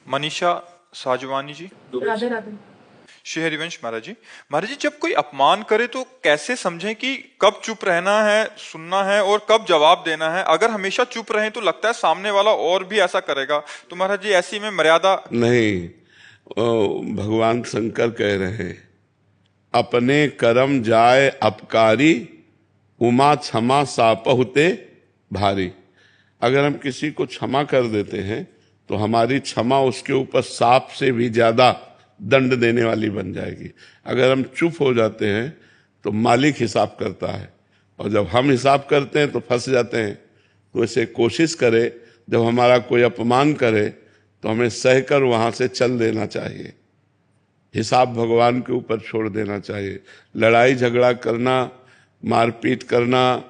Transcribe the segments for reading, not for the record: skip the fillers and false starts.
मनीषा साजवानी जी। राधे राधे। श्री हरिवंश महाराज जी। महाराज जी, जब कोई अपमान करे तो कैसे समझें कि कब चुप रहना है, सुनना है, और कब जवाब देना है? अगर हमेशा चुप रहें तो लगता है सामने वाला और भी ऐसा करेगा, तो महाराज जी ऐसी में मर्यादा नहीं। भगवान शंकर कह रहे हैं, अपने कर्म जाए अपकारी, उमा क्षमा सापहुते भारी। अगर हम किसी को क्षमा कर देते हैं तो हमारी क्षमा उसके ऊपर सांप से भी ज्यादा दंड देने वाली बन जाएगी। अगर हम चुप हो जाते हैं तो मालिक हिसाब करता है, और जब हम हिसाब करते हैं तो फंस जाते हैं। तो इसे कोशिश करें, जब हमारा कोई अपमान करे तो हमें सहकर वहां से चल देना चाहिए। हिसाब भगवान के ऊपर छोड़ देना चाहिए। लड़ाई झगड़ा करना, मारपीट करना,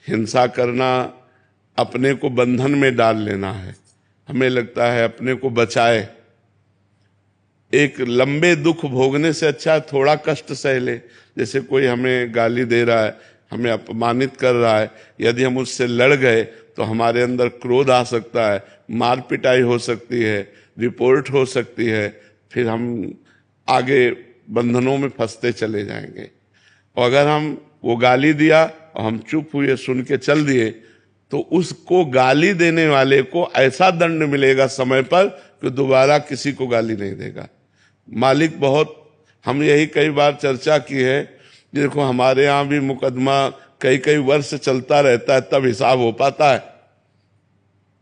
हिंसा करना, अपने को बंधन में डाल लेना है। हमें लगता है अपने को बचाए। एक लंबे दुख भोगने से अच्छा थोड़ा कष्ट सह ले। जैसे कोई हमें गाली दे रहा है, हमें अपमानित कर रहा है, यदि हम उससे लड़ गए तो हमारे अंदर क्रोध आ सकता है, मार पिटाई हो सकती है, रिपोर्ट हो सकती है, फिर हम आगे बंधनों में फंसते चले जाएंगे। और अगर हम वो गाली दिया और हम चुप हुए, सुन के चल दिए, तो उसको गाली देने वाले को ऐसा दंड मिलेगा समय पर कि दोबारा किसी को गाली नहीं देगा। मालिक बहुत, हम यही कई बार चर्चा की है, देखो हमारे यहाँ भी मुकदमा कई कई वर्ष चलता रहता है, तब हिसाब हो पाता है।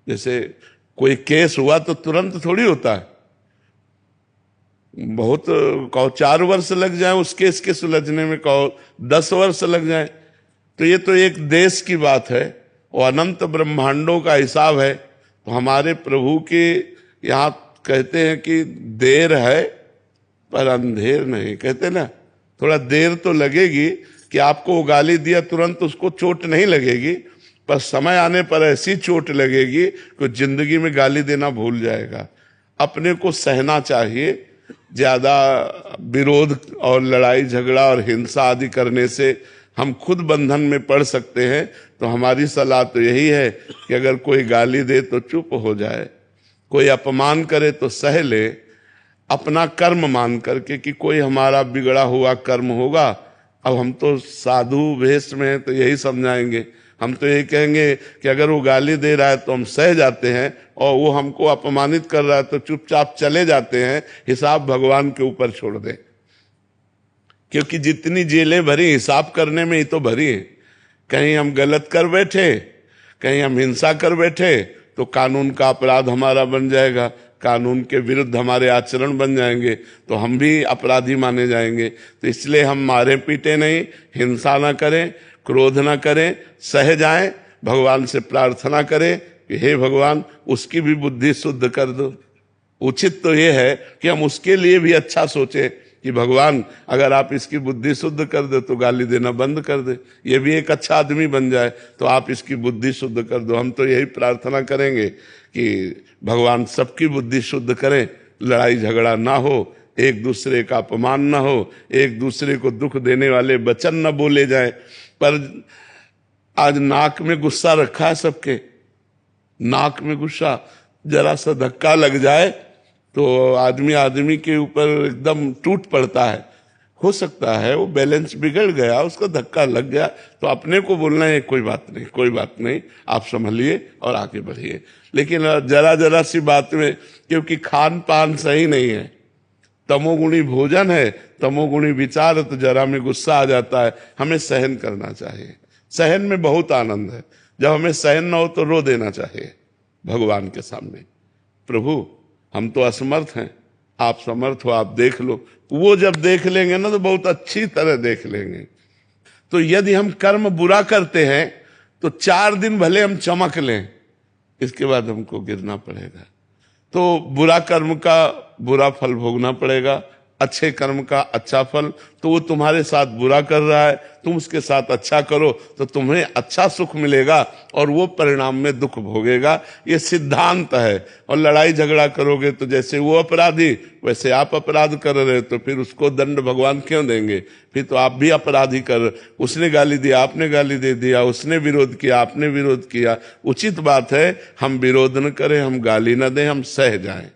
जैसे कोई केस हुआ तो तुरंत थोड़ी होता है, बहुत कहो 4 वर्ष लग जाए उस केस के सुलझने में, कहो 10 वर्ष लग जाए। तो ये तो एक देश की बात है और अनंत ब्रह्मांडों का हिसाब है। तो हमारे प्रभु के यहाँ कहते हैं कि देर है पर अंधेर नहीं, कहते ना, थोड़ा देर तो लगेगी कि आपको वो गाली दिया तुरंत उसको चोट नहीं लगेगी, पर समय आने पर ऐसी चोट लगेगी कि जिंदगी में गाली देना भूल जाएगा। अपने को सहना चाहिए। ज्यादा विरोध और लड़ाई झगड़ा और हिंसा आदि करने से हम खुद बंधन में पड़ सकते हैं। तो हमारी सलाह तो यही है कि अगर कोई गाली दे तो चुप हो जाए, कोई अपमान करे तो सह ले, अपना कर्म मान करके कि कोई हमारा बिगड़ा हुआ कर्म होगा। अब हम तो साधु वेश में हैं तो यही समझाएंगे, हम तो यही कहेंगे कि अगर वो गाली दे रहा है तो हम सह जाते हैं, और वो हमको अपमानित कर रहा है तो चुपचाप चले जाते हैं। हिसाब भगवान के ऊपर छोड़ दें, क्योंकि जितनी जेलें भरी हिसाब करने में ही तो भरी है। कहीं हम गलत कर बैठे, कहीं हम हिंसा कर बैठे तो कानून का अपराध हमारा बन जाएगा, कानून के विरुद्ध हमारे आचरण बन जाएंगे, तो हम भी अपराधी माने जाएंगे। तो इसलिए हम मारे पीटे नहीं, हिंसा ना करें, क्रोध ना करें, सह जाएं, भगवान से प्रार्थना करें कि हे भगवान उसकी भी बुद्धि शुद्ध कर दो। उचित तो ये है कि हम उसके लिए भी अच्छा सोचें कि भगवान अगर आप इसकी बुद्धि शुद्ध कर दे तो गाली देना बंद कर दे, ये भी एक अच्छा आदमी बन जाए, तो आप इसकी बुद्धि शुद्ध कर दो। हम तो यही प्रार्थना करेंगे कि भगवान सबकी बुद्धि शुद्ध करें, लड़ाई झगड़ा ना हो, एक दूसरे का अपमान ना हो, एक दूसरे को दुख देने वाले वचन न बोले जाए। पर आज नाक में गुस्सा रखा है सबके, नाक में गुस्सा, जरा सा धक्का लग जाए तो आदमी आदमी के ऊपर एकदम टूट पड़ता है। हो सकता है वो बैलेंस बिगड़ गया, उसका धक्का लग गया, तो अपने को बोलना है कोई बात नहीं, कोई बात नहीं, आप संभलिए और आगे बढ़िए। लेकिन जरा जरा सी बात में, क्योंकि खान पान सही नहीं है, तमोगुणी भोजन है, तमोगुणी विचार, तो जरा में गुस्सा आ जाता है। हमें सहन करना चाहिए, सहन में बहुत आनंद है। जब हमें सहन ना हो तो रो देना चाहिए भगवान के सामने, प्रभु हम तो असमर्थ हैं, आप समर्थ हो, आप देख लो। वो जब देख लेंगे ना तो बहुत अच्छी तरह देख लेंगे। तो यदि हम कर्म बुरा करते हैं तो 4 दिन भले हम चमक लें, इसके बाद हमको गिरना पड़ेगा। तो बुरा कर्म का बुरा फल भोगना पड़ेगा, अच्छे कर्म का अच्छा फल। तो वो तुम्हारे साथ बुरा कर रहा है, तुम उसके साथ अच्छा करो तो तुम्हें अच्छा सुख मिलेगा, और वो परिणाम में दुख भोगेगा। ये सिद्धांत है। और लड़ाई झगड़ा करोगे तो जैसे वो अपराधी वैसे आप अपराध कर रहे, तो फिर उसको दंड भगवान क्यों देंगे? फिर तो आप भी अपराधी कर, उसने गाली दिया आपने गाली दे दिया, उसने विरोध किया आपने विरोध किया। उचित बात है हम विरोध न करें, हम गाली न दें, हम सह जाएं।